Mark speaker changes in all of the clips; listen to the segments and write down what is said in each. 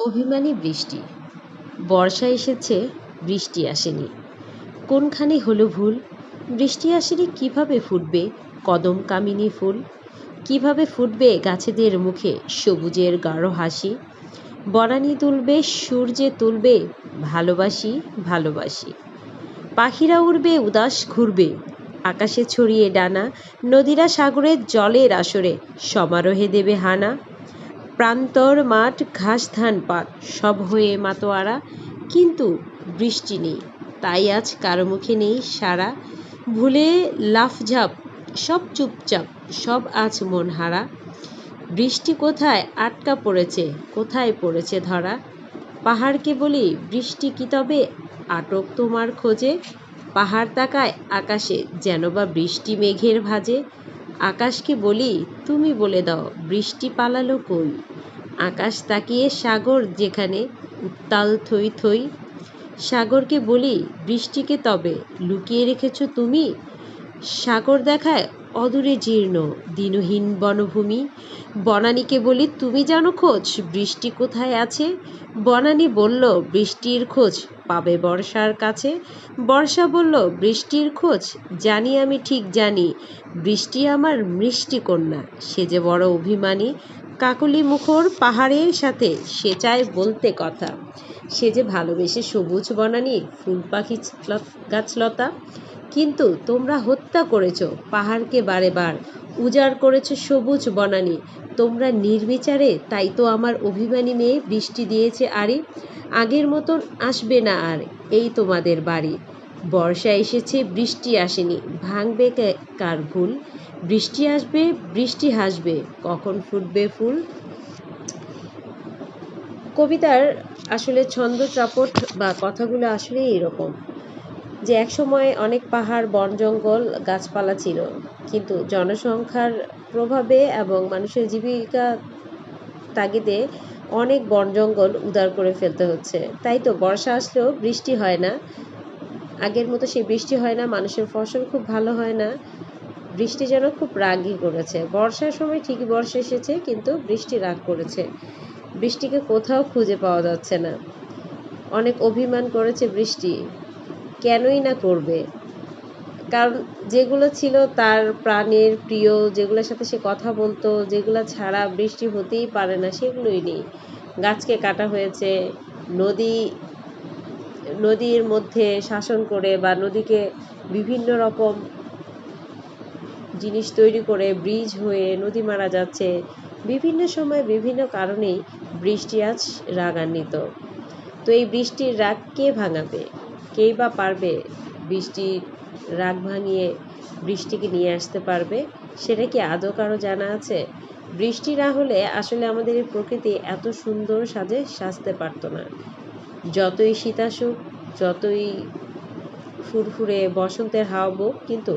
Speaker 1: অভিমানী বৃষ্টি। বর্ষা এসেছে, বৃষ্টি আসেনি। কোনখানে হলো ভুল? বৃষ্টি আসেনি কিভাবে ফুটবে কদম কামিনী ফুল? কিভাবে ফুটবে গাছেদের মুখে সবুজের গাঢ় হাসি? বনানী তুলবে, সূর্যে তুলবে, ভালোবাসি ভালোবাসি। পাখিরা উড়বে, উদাস ঘুরবে, আকাশে ছড়িয়ে ডানা। নদীরা সাগরের জলের আসরে সমারোহে দেবে হানা। প্রান্তর মাঠ, ঘাস ধান পাত সব হয়ে মাতোয়ারা, কিন্তু বৃষ্টি নেই, তাই আজ কারো মুখে নেই সাড়া। ভুলে লাফঝাপ, সব চুপচাপ, সব আজ মন হারা। বৃষ্টি কোথায় আটকা পড়েছে, কোথায় পড়েছে ধরা? পাহাড়কে বলি, বৃষ্টি কি তবে আটক তোমার খোঁজে? পাহাড় তাকায় আকাশে, যেন বা বৃষ্টি মেঘের ভাজে। আকাশকে বলি, তুমি বলে দাও বৃষ্টি পালালো কই? আকাশ তাকিয়ে সাগর যেখানে, উত্তাল থই থই। সাগরকে বলি, বৃষ্টিকে তবে লুকিয়ে রেখেছ তুমি? সাগর দেখায় অদূরে জীর্ণ দিনহীন বনভূমি। বনানীকে বলি, তুমি জানো খোঁজ বৃষ্টি কোথায় আছে? বনানী বলল, বৃষ্টির খোঁজ পাবে বর্ষার কাছে। বর্ষা বলল, বৃষ্টির খোঁজ জানি আমি, ঠিক জানি। বৃষ্টি আমার মিষ্টি কন্যা, সে যে বড় অভিমানী। কাকলি মুখর পাহাড়ের সাথে সে চায় বলতে কথা। সে যে ভালোবেসে সবুজ বনানী, ফুল পাখি গাছলতা। কিন্তু তোমরা হত্যা করেছ পাহাড়কে বারে বার, উজাড় করেছ সবুজ বনানী তোমরা নির্বিচারে। তাই তো আমার অভিমানী মেয়ে বৃষ্টি দিয়েছে আড়ি। আগের মতন আসবে না আর এই তোমাদের বাড়ি। বর্ষা এসেছে, বৃষ্টি আসেনি, ভাঙবে কার ভুল? বৃষ্টি আসবে, বৃষ্টি হাসবে, কখন ফুটবে ফুল? কবিতার আসলে ছন্দ চাপট বা কথাগুলো আসলেই এরকম যে একসময় অনেক পাহাড়, বন, জঙ্গল, গাছপালা ছিল, কিন্তু জনসংখ্যার প্রভাবে এবং মানুষের জীবিকা তাগিদে অনেক বন জঙ্গল উজাড় করে ফেলতে হচ্ছে। তাই তো বর্ষা আসলেও বৃষ্টি হয় না, আগের মতো সেই বৃষ্টি হয় না, মানুষের ফসল খুব ভালো হয় না। বৃষ্টি যেন খুব রাগই করেছে। বর্ষার সময় ঠিকই বর্ষা এসেছে, কিন্তু বৃষ্টি রাগ করেছে। বৃষ্টিকে কোথাও খুঁজে পাওয়া যাচ্ছে না। অনেক অভিমান করেছে বৃষ্টি, কেনই না করবে? কারণ যেগুলো ছিল তার প্রাণের প্রিয়, যেগুলোর সাথে সে কথা বলতো, যেগুলো ছাড়া বৃষ্টি হতেই পারে না, সেগুলোই নেই। গাছকে কাটা হয়েছে, নদীর মধ্যে শাসন করে বা নদীকে বিভিন্ন রকম জিনিস তৈরি করে ব্রিজ হয়ে নদী মারা যাচ্ছে। বিভিন্ন সময় বিভিন্ন কারণেই বৃষ্টি আজ রাগান্বিত। তো এই বৃষ্টির রাগ কে ভাঙাবে? কেই বা পারবে বৃষ্টির রাগ ভাঙিয়ে বৃষ্টিকে নিয়ে আসতে পারবে? সেটা কি আদৌ কারো জানা আছে? বৃষ্টি না হলে আসলে আমাদের এই প্রকৃতি এত সুন্দর সাজতে পারতো না। যতই শীত আসুক, যতই ফুরফুরে বসন্তের হাওয়া বউক, কিন্তু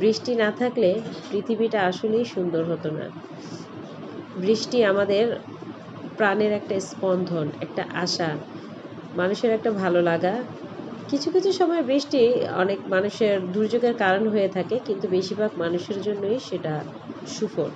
Speaker 1: বৃষ্টি না থাকলে পৃথিবীটা আসলেই সুন্দর হতো না। বৃষ্টি আমাদের প্রাণের একটা স্পন্দন, একটা আশা, মানুষের একটা ভালো লাগা। কিছু কিছু সময় বৃষ্টি অনেক মানুষের দুর্যোগের কারণ হয়ে থাকে, কিন্তু বেশিরভাগ মানুষের জন্যই সেটা সুফল।